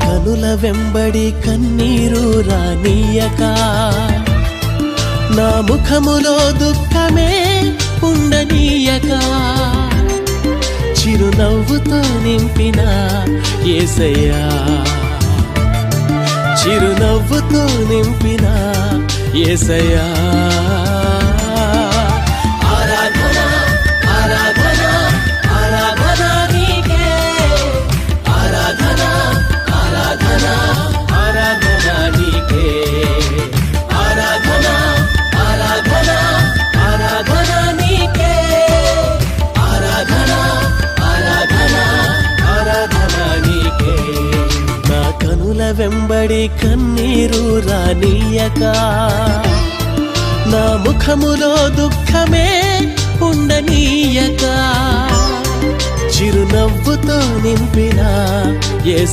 కనుల వెంబడి కన్నీరు రానీయక నా ముఖములో దుఃఖమే ఉండనీయక చిరునవ్వుతో నింపిన యేసయ్యా చిరునవ్వుతో నింపిన యేసయ్యా వెంబడి కన్నీరు రానీయక నా ముఖములో దుఃఖమే ఉండనీయక చిరునవ్వుతో నింపిన యేసయ్యా